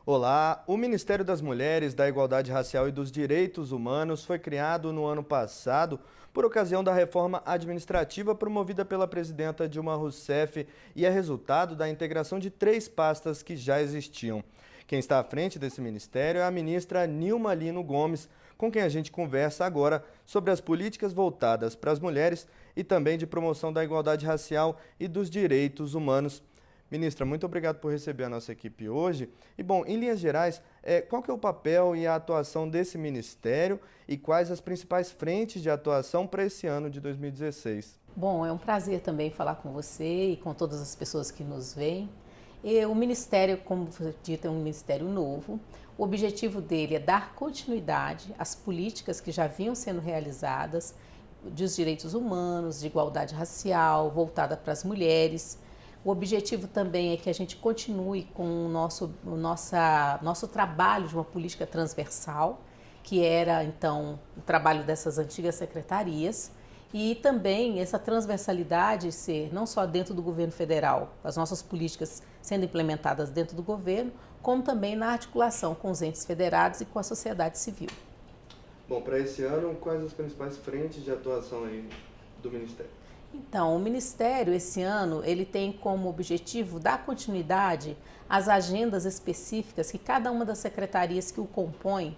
Olá, o Ministério das Mulheres, da Igualdade Racial e dos Direitos Humanos foi criado no ano passado por ocasião da reforma administrativa promovida pela presidenta Dilma Rousseff e é resultado da integração de 3 pastas que já existiam. Quem está à frente desse ministério é a ministra Nilma Lino Gomes, com quem a gente conversa agora sobre as políticas voltadas para as mulheres e também de promoção da igualdade racial e dos direitos humanos. Ministra, muito obrigado por receber a nossa equipe hoje. E, bom, em linhas gerais, qual que é o papel e a atuação desse ministério e quais as principais frentes de atuação para esse ano de 2016? Bom, é um prazer também falar com você e com todas as pessoas que nos veem. E o Ministério, como foi dito, é um ministério novo. O objetivo dele é dar continuidade às políticas que já vinham sendo realizadas dos direitos humanos, de igualdade racial, voltada para as mulheres. O objetivo também é que a gente continue com o nosso trabalho de uma política transversal, que era então o trabalho dessas antigas secretarias, e também essa transversalidade ser não só dentro do governo federal, as nossas políticas sendo implementadas dentro do governo, como também na articulação com os entes federados e com a sociedade civil. Bom, para esse ano, quais as principais frentes de atuação aí do Ministério? Então, o Ministério, esse ano, ele tem como objetivo dar continuidade às agendas específicas que cada uma das secretarias que o compõem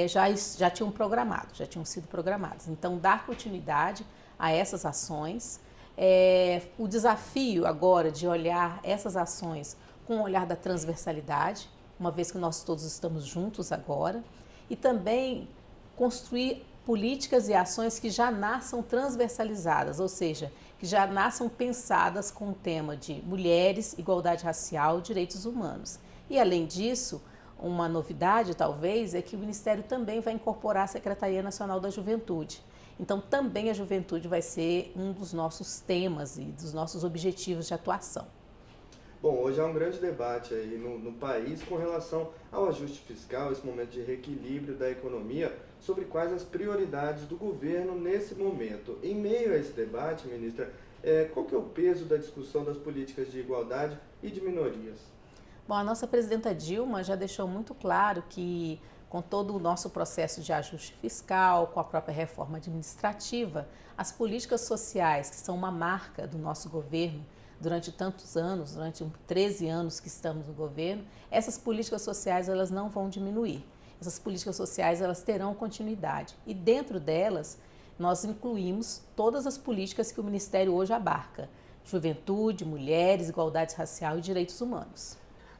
já tinham programado, já tinham sido programadas. Então, dar continuidade a essas ações. O desafio agora de olhar essas ações com o olhar da transversalidade, uma vez que nós todos estamos juntos agora, e também construir políticas e ações que já nasçam transversalizadas, ou seja, que já nasçam pensadas com o tema de mulheres, igualdade racial, direitos humanos. E além disso, uma novidade talvez é que o Ministério também vai incorporar a Secretaria Nacional da Juventude. Então também a juventude vai ser um dos nossos temas e dos nossos objetivos de atuação. Bom, hoje há um grande debate aí no país com relação ao ajuste fiscal, esse momento de reequilíbrio da economia, sobre quais as prioridades do governo nesse momento. Em meio a esse debate, ministra, qual que é o peso da discussão das políticas de igualdade e de minorias? Bom, a nossa presidenta Dilma já deixou muito claro que, com todo o nosso processo de ajuste fiscal, com a própria reforma administrativa, as políticas sociais, que são uma marca do nosso governo, durante tantos anos, durante 13 anos que estamos no governo, essas políticas sociais elas não vão diminuir. Essas políticas sociais elas terão continuidade e dentro delas nós incluímos todas as políticas que o Ministério hoje abarca: juventude, mulheres, igualdade racial e direitos humanos.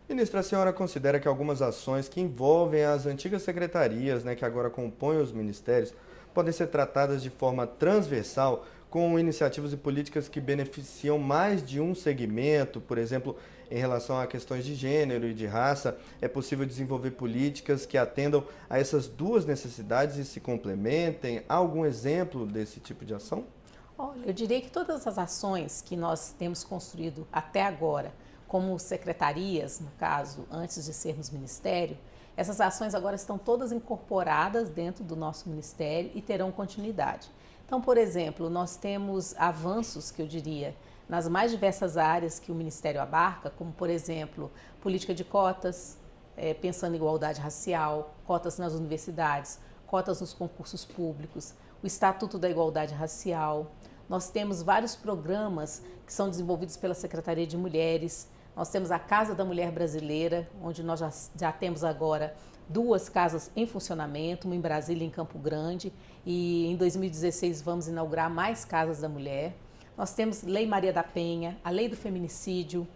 Ministra, a senhora considera que algumas ações que envolvem as antigas secretarias, né, que agora compõem os ministérios, podem ser tratadas de forma transversal, com iniciativas e políticas que beneficiam mais de um segmento, por exemplo, em relação a questões de gênero e de raça, é possível desenvolver políticas que atendam a essas duas necessidades e se complementem? Há algum exemplo desse tipo de ação? Olha, eu diria que todas as ações que nós temos construído até agora, como secretarias, no caso, antes de sermos ministério, essas ações agora estão todas incorporadas dentro do nosso ministério e terão continuidade. Então, por exemplo, nós temos avanços, que eu diria, nas mais diversas áreas que o Ministério abarca, como, por exemplo, política de cotas, pensando em igualdade racial, cotas nas universidades, cotas nos concursos públicos, o Estatuto da Igualdade Racial. Nós temos vários programas que são desenvolvidos pela Secretaria de Mulheres. Nós temos a Casa da Mulher Brasileira, onde nós já temos agora 2 casas em funcionamento, uma em Brasília e em Campo Grande, e em 2016 vamos inaugurar mais casas da mulher. Nós temos Lei Maria da Penha, a Lei do Feminicídio,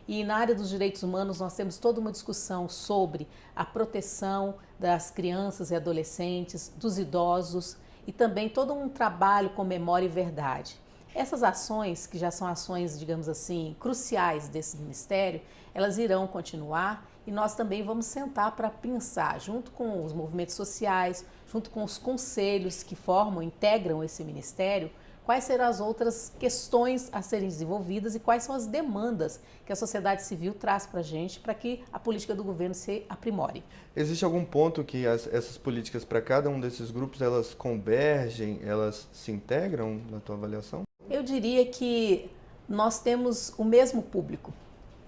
e na área dos direitos humanos nós temos toda uma discussão sobre a proteção das crianças e adolescentes, dos idosos, e também todo um trabalho com memória e verdade. Essas ações, que já são ações, digamos assim, cruciais desse ministério, elas irão continuar e nós também vamos sentar para pensar, junto com os movimentos sociais, junto com os conselhos que integram esse ministério, quais serão as outras questões a serem desenvolvidas e quais são as demandas que a sociedade civil traz para a gente para que a política do governo se aprimore. Existe algum ponto que essas políticas para cada um desses grupos, elas convergem, elas se integram na tua avaliação? Eu diria que nós temos o mesmo público,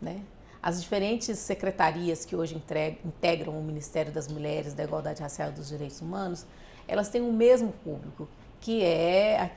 né? As diferentes secretarias que hoje integram o Ministério das Mulheres, da Igualdade Racial e dos Direitos Humanos, elas têm o mesmo público, que é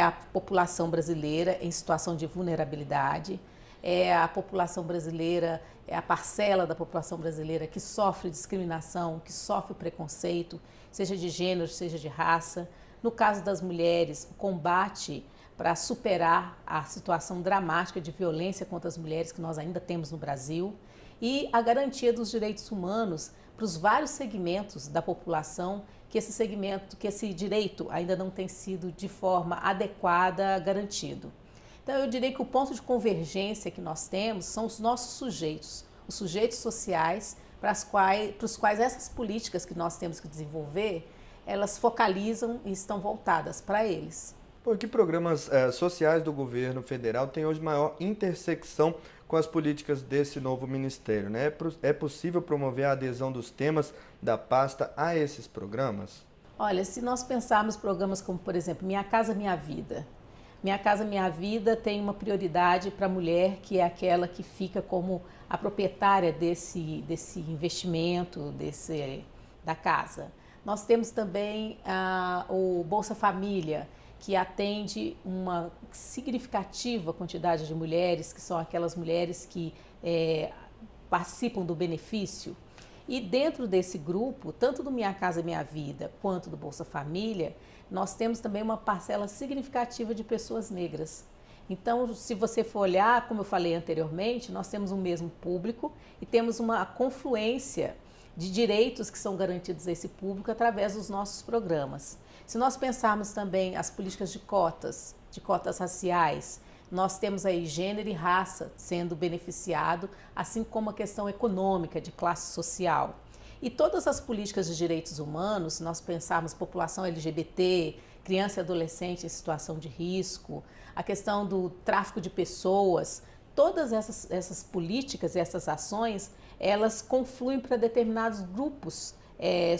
a população brasileira em situação de vulnerabilidade, é a população brasileira, é a parcela da população brasileira que sofre discriminação, que sofre preconceito, seja de gênero, seja de raça. No caso das mulheres, o combate para superar a situação dramática de violência contra as mulheres que nós ainda temos no Brasil e a garantia dos direitos humanos para os vários segmentos da população que esse direito ainda não tem sido de forma adequada garantido. Então eu diria que o ponto de convergência que nós temos são os nossos sujeitos, os sujeitos sociais para os quais essas políticas que nós temos que desenvolver, elas focalizam e estão voltadas para eles. Por que programas sociais do governo federal têm hoje maior intersecção com as políticas desse novo ministério, né? É possível promover a adesão dos temas da pasta a esses programas? Olha, se nós pensarmos programas como, por exemplo, Minha Casa Minha Vida. Minha Casa Minha Vida tem uma prioridade para a mulher, que é aquela que fica como a proprietária desse investimento, da casa. Nós temos também o Bolsa Família, que atende uma significativa quantidade de mulheres, que são aquelas mulheres que participam do benefício. E dentro desse grupo, tanto do Minha Casa Minha Vida quanto do Bolsa Família, nós temos também uma parcela significativa de pessoas negras. Então, se você for olhar, como eu falei anteriormente, nós temos o mesmo público e temos uma confluência de direitos que são garantidos a esse público através dos nossos programas. Se nós pensarmos também as políticas de cotas raciais, nós temos aí gênero e raça sendo beneficiado, assim como a questão econômica de classe social. E todas as políticas de direitos humanos, se nós pensarmos população LGBT, criança e adolescente em situação de risco, a questão do tráfico de pessoas, todas essas políticas e essas ações, elas confluem para determinados grupos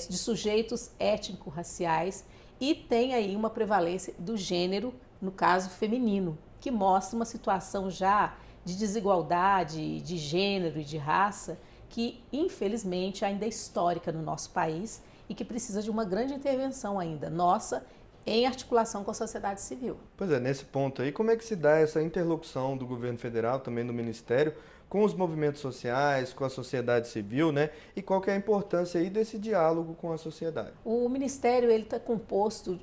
de sujeitos étnico-raciais e tem aí uma prevalência do gênero, no caso feminino, que mostra uma situação já de desigualdade de gênero e de raça que, infelizmente, ainda é histórica no nosso país e que precisa de uma grande intervenção ainda nossa em articulação com a sociedade civil. Pois é, nesse ponto aí, como é que se dá essa interlocução do governo federal, também do Ministério, com os movimentos sociais, com a sociedade civil, né? E qual que é a importância aí desse diálogo com a sociedade? O Ministério está composto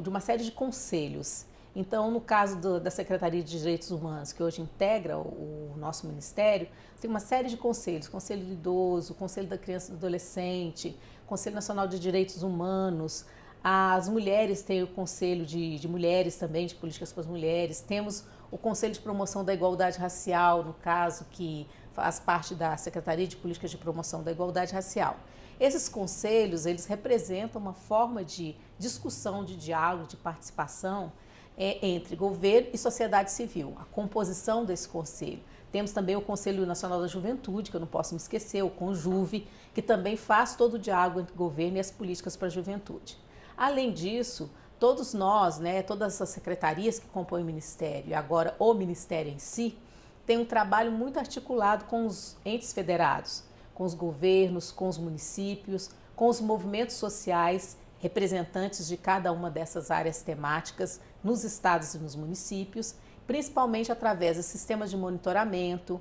de uma série de conselhos. Então, no caso da Secretaria de Direitos Humanos, que hoje integra o nosso Ministério, tem uma série de conselhos, Conselho do Idoso, Conselho da Criança e do Adolescente, Conselho Nacional de Direitos Humanos, as mulheres têm o Conselho de Mulheres também, de Políticas para as Mulheres, temos o Conselho de Promoção da Igualdade Racial, no caso, que faz parte da Secretaria de Políticas de Promoção da Igualdade Racial. Esses conselhos, eles representam uma forma de discussão, de diálogo, de participação entre governo e sociedade civil, a composição desse conselho. Temos também o Conselho Nacional da Juventude, que eu não posso me esquecer, o CONJUVE, que também faz todo o diálogo entre o governo e as políticas para a juventude. Além disso, todos nós, todas as secretarias que compõem o Ministério, e agora o Ministério em si, tem um trabalho muito articulado com os entes federados, com os governos, com os municípios, com os movimentos sociais, representantes de cada uma dessas áreas temáticas nos estados e nos municípios, principalmente através de sistemas de monitoramento,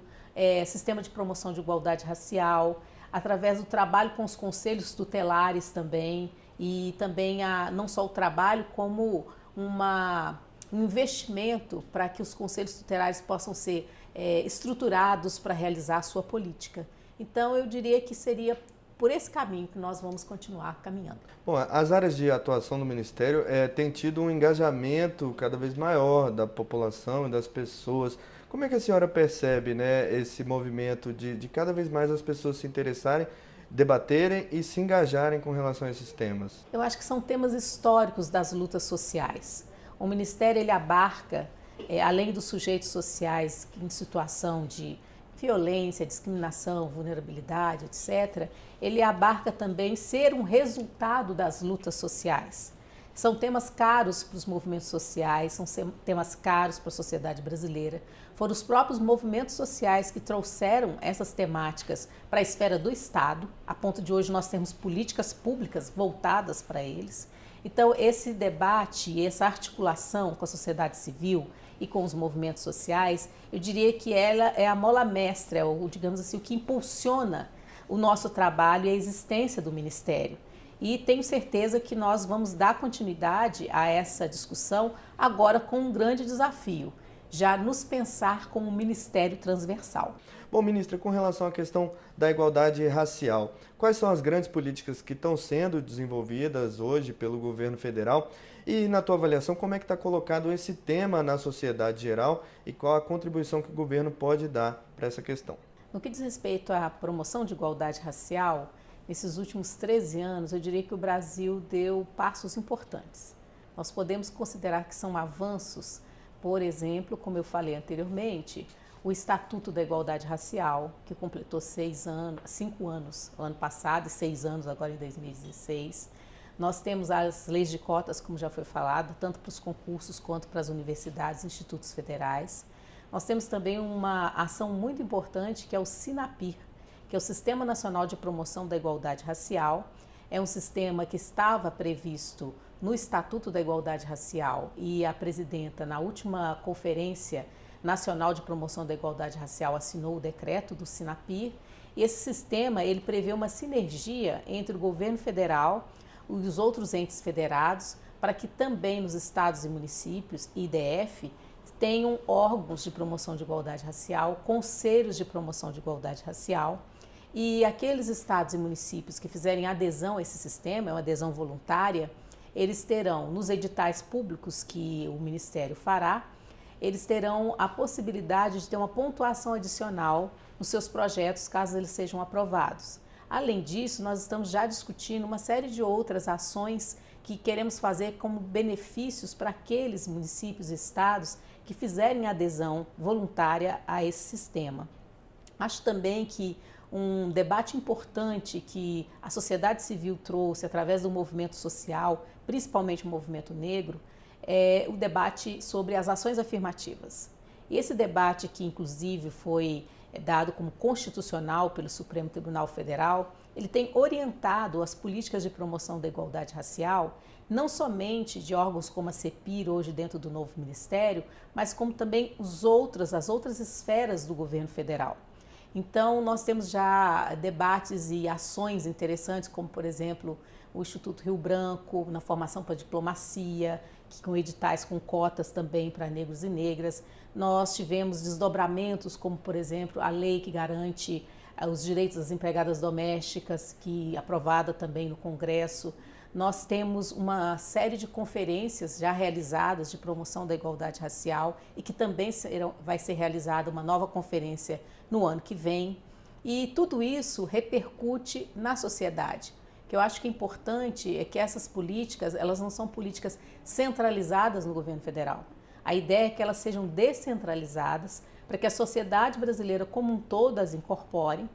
sistema de promoção de igualdade racial, através do trabalho com os conselhos tutelares também, e também não só o trabalho, como um investimento para que os conselhos tutelares possam ser estruturados para realizar a sua política. Então, eu diria que seria por esse caminho que nós vamos continuar caminhando. Bom, as áreas de atuação do Ministério têm tido um engajamento cada vez maior da população e das pessoas. Como é que a senhora percebe, esse movimento de cada vez mais as pessoas se interessarem, debaterem e se engajarem com relação a esses temas? Eu acho que são temas históricos das lutas sociais. O Ministério, ele abarca, além dos sujeitos sociais em situação de violência, discriminação, vulnerabilidade, etc., ele abarca também ser um resultado das lutas sociais. São temas caros para os movimentos sociais, são temas caros para a sociedade brasileira. Foram os próprios movimentos sociais que trouxeram essas temáticas para a esfera do Estado, a ponto de hoje nós termos políticas públicas voltadas para eles. Então, esse debate e essa articulação com a sociedade civil e com os movimentos sociais, eu diria que ela é a mola mestra, ou digamos assim, o que impulsiona o nosso trabalho e a existência do Ministério. E tenho certeza que nós vamos dar continuidade a essa discussão agora com um grande desafio, já nos pensar como um ministério transversal. Bom, ministra, com relação à questão da igualdade racial, quais são as grandes políticas que estão sendo desenvolvidas hoje pelo governo federal? E, na tua avaliação, como é que está colocado esse tema na sociedade geral e qual a contribuição que o governo pode dar para essa questão? No que diz respeito à promoção de igualdade racial, nesses últimos 13 anos, eu diria que o Brasil deu passos importantes. Nós podemos considerar que são avanços, por exemplo, como eu falei anteriormente, o Estatuto da Igualdade Racial, que completou 5 anos no ano passado e 6 anos agora em 2016. Nós temos as leis de cotas, como já foi falado, tanto para os concursos quanto para as universidades e institutos federais. Nós temos também uma ação muito importante que é o SINAPIR, que é o Sistema Nacional de Promoção da Igualdade Racial. É um sistema que estava previsto no Estatuto da Igualdade Racial e a presidenta, na última Conferência Nacional de Promoção da Igualdade Racial, assinou o decreto do SINAPIR. E esse sistema, ele prevê uma sinergia entre o governo federal e os outros entes federados para que também nos estados e municípios, IDF, tenham órgãos de promoção de igualdade racial, conselhos de promoção de igualdade racial. E aqueles estados e municípios que fizerem adesão a esse sistema, é uma adesão voluntária, eles terão, nos editais públicos que o Ministério fará, eles terão a possibilidade de ter uma pontuação adicional nos seus projetos, caso eles sejam aprovados. Além disso, nós estamos já discutindo uma série de outras ações que queremos fazer como benefícios para aqueles municípios e estados que fizerem adesão voluntária a esse sistema. Acho também que um debate importante que a sociedade civil trouxe através do movimento social, principalmente o movimento negro, é o debate sobre as ações afirmativas. E esse debate, que inclusive foi dado como constitucional pelo Supremo Tribunal Federal, ele tem orientado as políticas de promoção da igualdade racial, não somente de órgãos como a CEPIR, hoje dentro do novo Ministério, mas como também as outras esferas do governo federal. Então, nós temos já debates e ações interessantes, como, por exemplo, o Instituto Rio Branco, na formação para a diplomacia, com editais com cotas também para negros e negras. Nós tivemos desdobramentos, como, por exemplo, a lei que garante os direitos das empregadas domésticas, que é aprovada também no Congresso. Nós temos uma série de conferências já realizadas de promoção da igualdade racial e que também vai ser realizada uma nova conferência no ano que vem. E tudo isso repercute na sociedade. O que eu acho que é importante é que essas políticas, elas não são políticas centralizadas no governo federal. A ideia é que elas sejam descentralizadas para que a sociedade brasileira como um todo as incorpore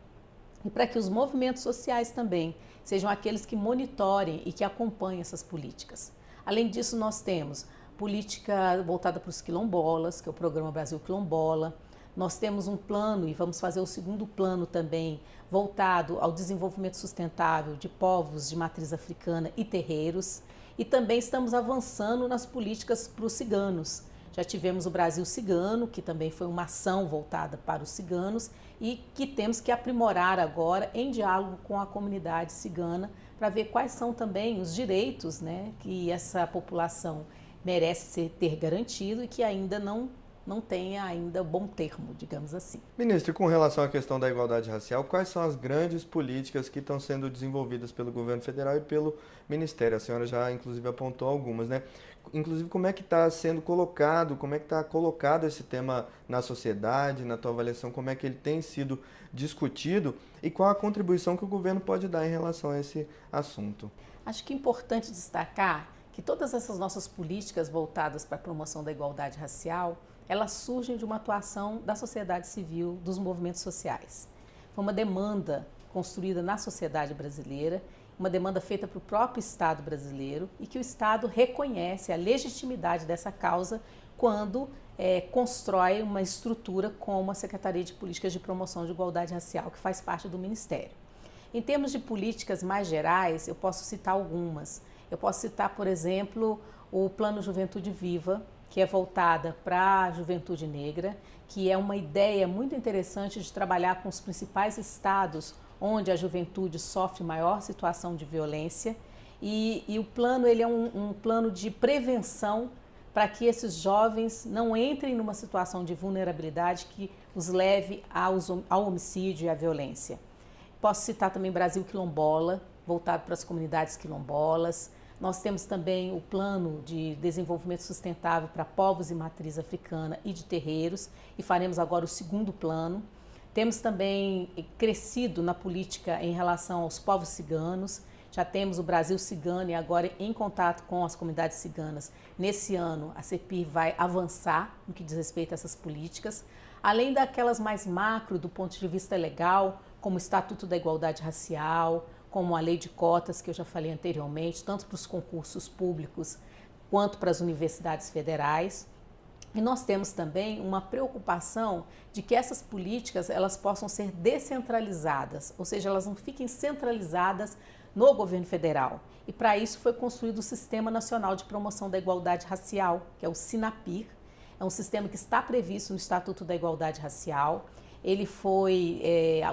e para que os movimentos sociais também sejam aqueles que monitorem e que acompanhem essas políticas. Além disso, nós temos política voltada para os quilombolas, que é o Programa Brasil Quilombola. Nós temos um plano, e vamos fazer o segundo plano também, voltado ao desenvolvimento sustentável de povos de matriz africana e terreiros. E também estamos avançando nas políticas para os ciganos. Já tivemos o Brasil Cigano, que também foi uma ação voltada para os ciganos e que temos que aprimorar agora em diálogo com a comunidade cigana para ver quais são também os direitos, né, que essa população merece ter garantido e que ainda não tenha ainda bom termo, digamos assim. Ministro, com relação à questão da igualdade racial, quais são as grandes políticas que estão sendo desenvolvidas pelo governo federal e pelo Ministério? A senhora já, inclusive, apontou algumas, né? Inclusive, como é que está sendo colocado, como é que está colocado esse tema na sociedade, na tua avaliação, como é que ele tem sido discutido e qual a contribuição que o governo pode dar em relação a esse assunto? Acho que é importante destacar que todas essas nossas políticas voltadas para a promoção da igualdade racial, elas surgem de uma atuação da sociedade civil, dos movimentos sociais. Foi uma demanda construída na sociedade brasileira, uma demanda feita para o próprio Estado brasileiro e que o Estado reconhece a legitimidade dessa causa quando constrói uma estrutura como a Secretaria de Políticas de Promoção de Igualdade Racial, que faz parte do Ministério. Em termos de políticas mais gerais, eu posso citar algumas. Eu posso citar, por exemplo, o Plano Juventude Viva, que é voltada para a juventude negra, que é uma ideia muito interessante de trabalhar com os principais estados onde a juventude sofre maior situação de violência. E o plano ele é um plano de prevenção para que esses jovens não entrem numa situação de vulnerabilidade que os leve ao homicídio e à violência. Posso citar também Brasil Quilombola, voltado para as comunidades quilombolas. Nós temos também o Plano de Desenvolvimento Sustentável para Povos e Matriz Africana e de Terreiros, e faremos agora o segundo plano. Temos também crescido na política em relação aos povos ciganos. Já temos o Brasil Cigano e agora em contato com as comunidades ciganas. Nesse ano, a CEPIR vai avançar no que diz respeito a essas políticas, além daquelas mais macro do ponto de vista legal, como o Estatuto da Igualdade Racial, como a Lei de Cotas, que eu já falei anteriormente, tanto para os concursos públicos quanto para as universidades federais. E nós temos também uma preocupação de que essas políticas elas possam ser descentralizadas, ou seja, elas não fiquem centralizadas no governo federal. E para isso foi construído o Sistema Nacional de Promoção da Igualdade Racial, que é o SINAPIR. É um sistema que está previsto no Estatuto da Igualdade Racial.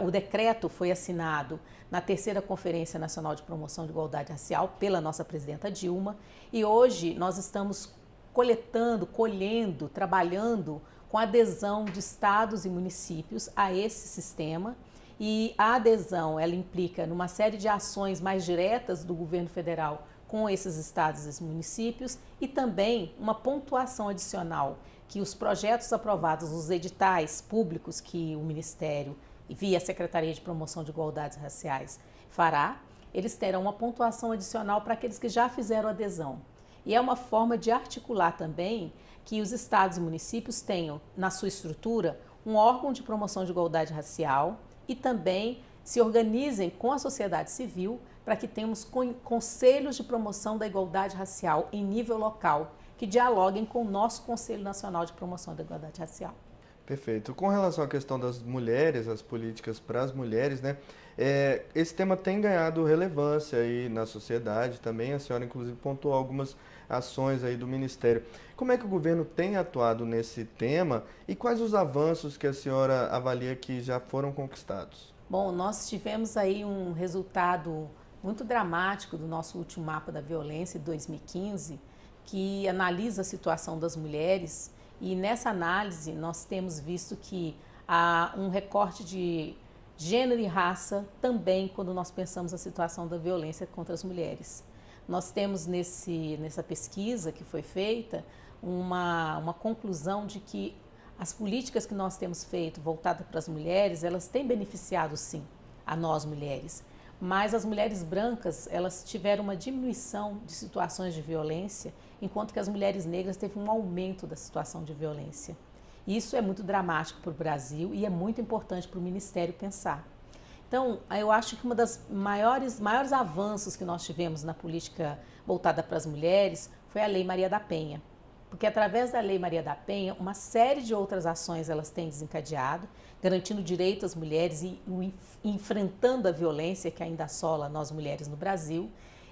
O decreto foi assinado na terceira Conferência Nacional de Promoção de Igualdade Racial pela nossa presidenta Dilma, e hoje nós estamos colhendo, trabalhando com a adesão de estados e municípios a esse sistema, e a adesão ela implica numa série de ações mais diretas do governo federal com esses estados e municípios e também uma pontuação adicional que os projetos aprovados, os editais públicos que o Ministério, via a Secretaria de Promoção de Igualdades Raciais, fará, eles terão uma pontuação adicional para aqueles que já fizeram adesão. E é uma forma de articular também que os estados e municípios tenham, na sua estrutura, um órgão de promoção de igualdade racial e também se organizem com a sociedade civil para que tenhamos conselhos de promoção da igualdade racial em nível local, que dialoguem com o nosso Conselho Nacional de Promoção da Igualdade Racial. Perfeito. Com relação à questão das mulheres, as políticas para as mulheres, né? Esse tema tem ganhado relevância aí na sociedade também. A senhora, inclusive, pontuou algumas ações aí do Ministério. Como é que o governo tem atuado nesse tema e quais os avanços que a senhora avalia que já foram conquistados? Bom, nós tivemos aí um resultado muito dramático do nosso último mapa da violência de 2015, que analisa a situação das mulheres, e nessa análise nós temos visto que há um recorte de gênero e raça também quando nós pensamos a situação da violência contra as mulheres. Nós temos nessa pesquisa que foi feita uma conclusão de que as políticas que nós temos feito voltadas para as mulheres, elas têm beneficiado sim a nós mulheres, mas as mulheres brancas, elas tiveram uma diminuição de situações de violência, enquanto que as mulheres negras teve um aumento da situação de violência. Isso é muito dramático para o Brasil e é muito importante para o Ministério pensar. Então, eu acho que um dos maiores avanços que nós tivemos na política voltada para as mulheres foi a Lei Maria da Penha. Porque através da Lei Maria da Penha, uma série de outras ações elas têm desencadeado, garantindo direito às mulheres e enfrentando a violência que ainda assola nós mulheres no Brasil.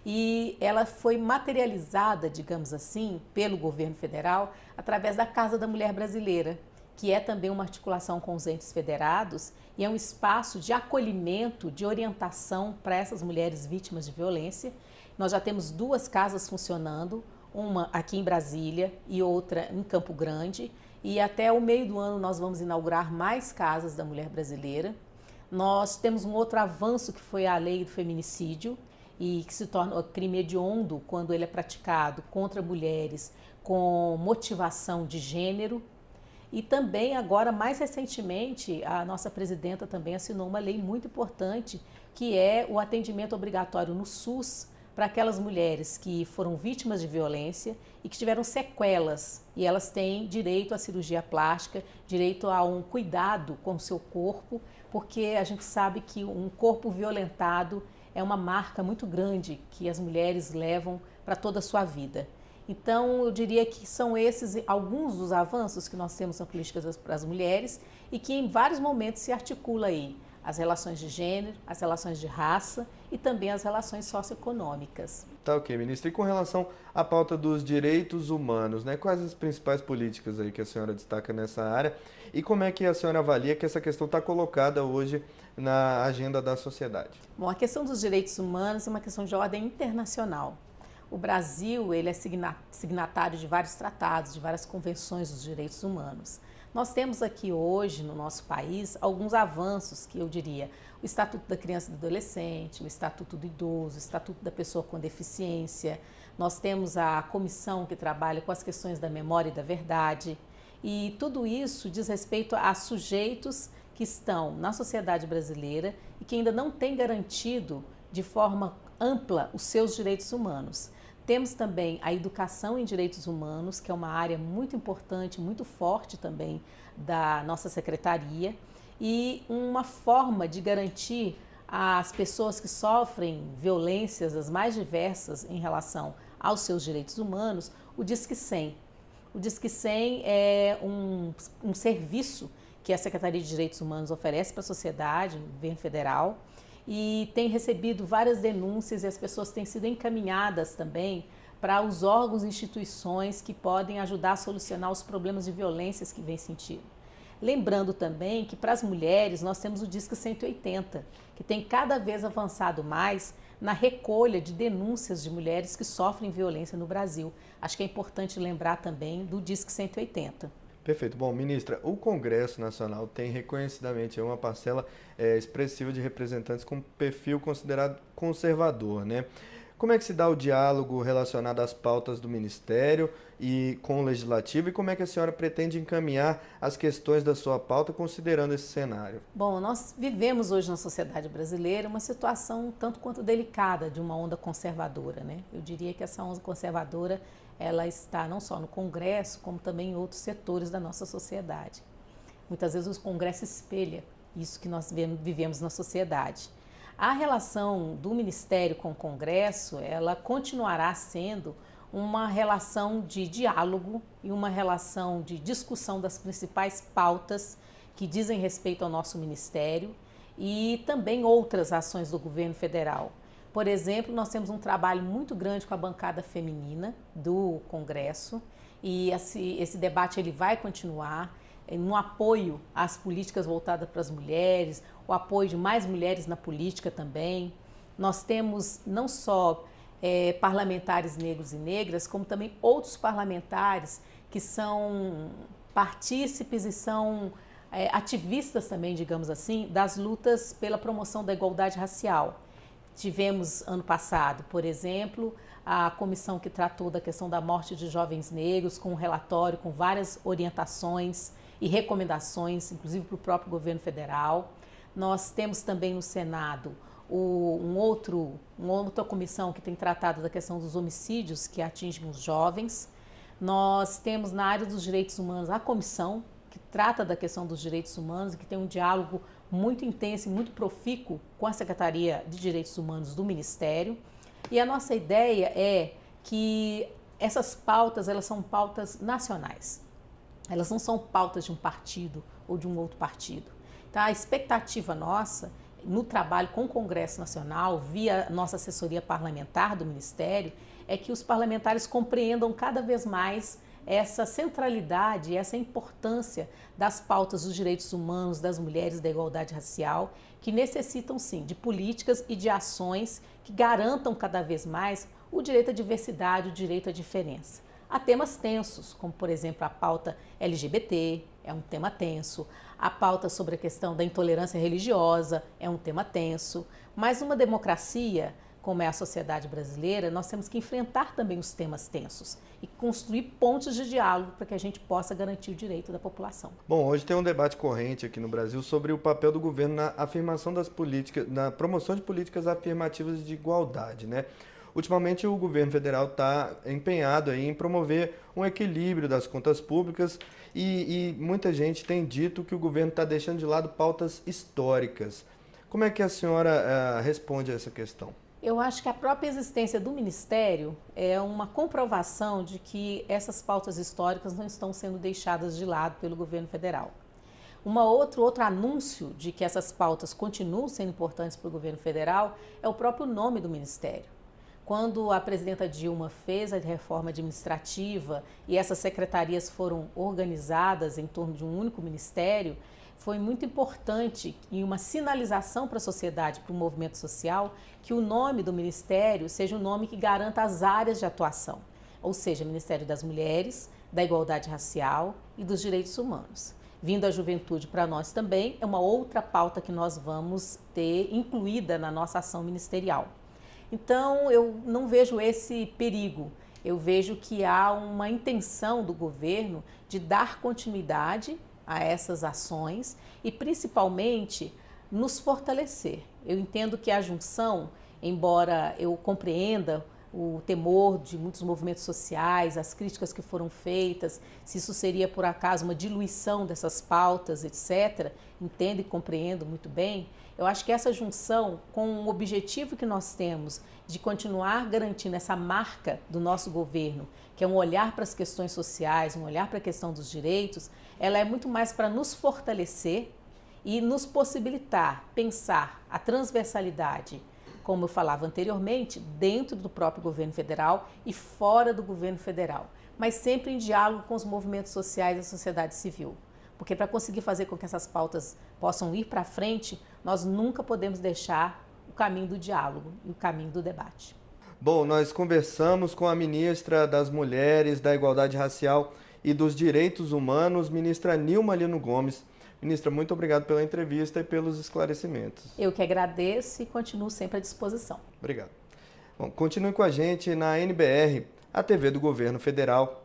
E ela foi materializada, digamos assim, pelo governo federal através da Casa da Mulher Brasileira, que é também uma articulação com os entes federados e é um espaço de acolhimento, de orientação para essas mulheres vítimas de violência. Nós já temos 2 casas funcionando, uma aqui em Brasília e outra em Campo Grande, e até o meio do ano nós vamos inaugurar mais casas da mulher brasileira. Nós temos um outro avanço que foi a lei do feminicídio, e que se torna crime hediondo quando ele é praticado contra mulheres com motivação de gênero. E também agora, mais recentemente, a nossa presidenta também assinou uma lei muito importante, que é o atendimento obrigatório no SUS para aquelas mulheres que foram vítimas de violência e que tiveram sequelas, e elas têm direito à cirurgia plástica, direito a um cuidado com o seu corpo, porque a gente sabe que um corpo violentado é uma marca muito grande que as mulheres levam para toda a sua vida. Então, eu diria que são esses alguns dos avanços que nós temos na política para as mulheres e que em vários momentos se articula aí as relações de gênero, as relações de raça e também as relações socioeconômicas. Tá ok, ministra. E com relação à pauta dos direitos humanos, né? Quais as principais políticas aí que a senhora destaca nessa área e como é que a senhora avalia que essa questão está colocada hoje na agenda da sociedade? Bom, a questão dos direitos humanos é uma questão de ordem internacional. O Brasil ele é signatário de vários tratados, de várias convenções dos direitos humanos. Nós temos aqui hoje, no nosso país, alguns avanços que eu diria. O Estatuto da Criança e do Adolescente, o Estatuto do Idoso, o Estatuto da Pessoa com Deficiência. Nós temos a comissão que trabalha com as questões da memória e da verdade. E tudo isso diz respeito a sujeitos que estão na sociedade brasileira e que ainda não têm garantido de forma ampla os seus direitos humanos. Temos também a educação em direitos humanos, que é uma área muito importante, muito forte também da nossa secretaria, e uma forma de garantir às pessoas que sofrem violências as mais diversas em relação aos seus direitos humanos, o Disque 100. O Disque 100 é um serviço que a Secretaria de Direitos Humanos oferece para a sociedade, no governo federal, e tem recebido várias denúncias e as pessoas têm sido encaminhadas também para os órgãos e instituições que podem ajudar a solucionar os problemas de violências que vem sentindo. Lembrando também que para as mulheres nós temos o Disque 180, que tem cada vez avançado mais na recolha de denúncias de mulheres que sofrem violência no Brasil. Acho que é importante lembrar também do Disque 180. Perfeito. Bom, ministra, o Congresso Nacional tem reconhecidamente uma parcela expressiva de representantes com perfil considerado conservador, né? Como é que se dá o diálogo relacionado às pautas do Ministério e com o Legislativo e como é que a senhora pretende encaminhar as questões da sua pauta considerando esse cenário? Bom, nós vivemos hoje na sociedade brasileira uma situação tanto quanto delicada de uma onda conservadora, né? Eu diria que essa onda conservadora ela está não só no Congresso, como também em outros setores da nossa sociedade. Muitas vezes o Congresso espelha isso que nós vivemos na sociedade. A relação do Ministério com o Congresso, ela continuará sendo uma relação de diálogo e uma relação de discussão das principais pautas que dizem respeito ao nosso Ministério e também outras ações do governo federal. Por exemplo, nós temos um trabalho muito grande com a bancada feminina do Congresso e esse debate ele vai continuar no apoio às políticas voltadas para as mulheres, o apoio de mais mulheres na política também. Nós temos não só parlamentares negros e negras, como também outros parlamentares que são partícipes e são ativistas também, digamos assim, das lutas pela promoção da igualdade racial. Tivemos ano passado, por exemplo, a comissão que tratou da questão da morte de jovens negros, com um relatório com várias orientações e recomendações, inclusive para o próprio governo federal. Nós temos também no Senado uma outra comissão que tem tratado da questão dos homicídios que atingem os jovens. Nós temos na área dos direitos humanos a comissão que trata da questão dos direitos humanos e que tem um diálogo muito intenso e muito profícuo com a Secretaria de Direitos Humanos do Ministério. E a nossa ideia é que essas pautas, elas são pautas nacionais. Elas não são pautas de um partido ou de um outro partido. Então, a expectativa nossa, no trabalho com o Congresso Nacional, via nossa assessoria parlamentar do Ministério, é que os parlamentares compreendam cada vez mais essa centralidade, essa importância das pautas dos direitos humanos, das mulheres, da igualdade racial, que necessitam sim de políticas e de ações que garantam cada vez mais o direito à diversidade, o direito à diferença. Há temas tensos, como por exemplo a pauta LGBT, é um tema tenso, a pauta sobre a questão da intolerância religiosa é um tema tenso, mas numa democracia como é a sociedade brasileira, nós temos que enfrentar também os temas tensos e construir pontes de diálogo para que a gente possa garantir o direito da população. Bom, hoje tem um debate corrente aqui no Brasil sobre o papel do governo na afirmação das políticas, na promoção de políticas afirmativas de igualdade, né? ultimamente o governo federal está empenhado aí em promover um equilíbrio das contas públicas e muita gente tem dito que o governo está deixando de lado pautas históricas. Como é que a senhora responde a essa questão? Eu acho que a própria existência do Ministério é uma comprovação de que essas pautas históricas não estão sendo deixadas de lado pelo governo federal. Outro anúncio de que essas pautas continuam sendo importantes para o governo federal é o próprio nome do Ministério. Quando a presidenta Dilma fez a reforma administrativa e essas secretarias foram organizadas em torno de um único ministério, foi muito importante e uma sinalização para a sociedade, para o movimento social, que o nome do Ministério seja um nome que garanta as áreas de atuação, ou seja, Ministério das Mulheres, da Igualdade Racial e dos Direitos Humanos. Vindo a juventude para nós também é uma outra pauta que nós vamos ter incluída na nossa ação ministerial. Então, eu não vejo esse perigo. Eu vejo que há uma intenção do governo de dar continuidade a essas ações e, principalmente, nos fortalecer. Eu entendo que a junção, embora eu compreenda o temor de muitos movimentos sociais, as críticas que foram feitas, se isso seria por acaso uma diluição dessas pautas, etc., entendo e compreendo muito bem. Eu acho que essa junção, com o objetivo que nós temos de continuar garantindo essa marca do nosso governo, que é um olhar para as questões sociais, um olhar para a questão dos direitos, ela é muito mais para nos fortalecer e nos possibilitar pensar a transversalidade, como eu falava anteriormente, dentro do próprio governo federal e fora do governo federal, mas sempre em diálogo com os movimentos sociais e a sociedade civil. Porque para conseguir fazer com que essas pautas possam ir para frente, nós nunca podemos deixar o caminho do diálogo e o caminho do debate. Bom, nós conversamos com a ministra das Mulheres, da Igualdade Racial e dos Direitos Humanos, ministra Nilma Lino Gomes. Ministra, muito obrigado pela entrevista e pelos esclarecimentos. Eu que agradeço e continuo sempre à disposição. Obrigado. Bom, continue com a gente na NBR, a TV do Governo Federal.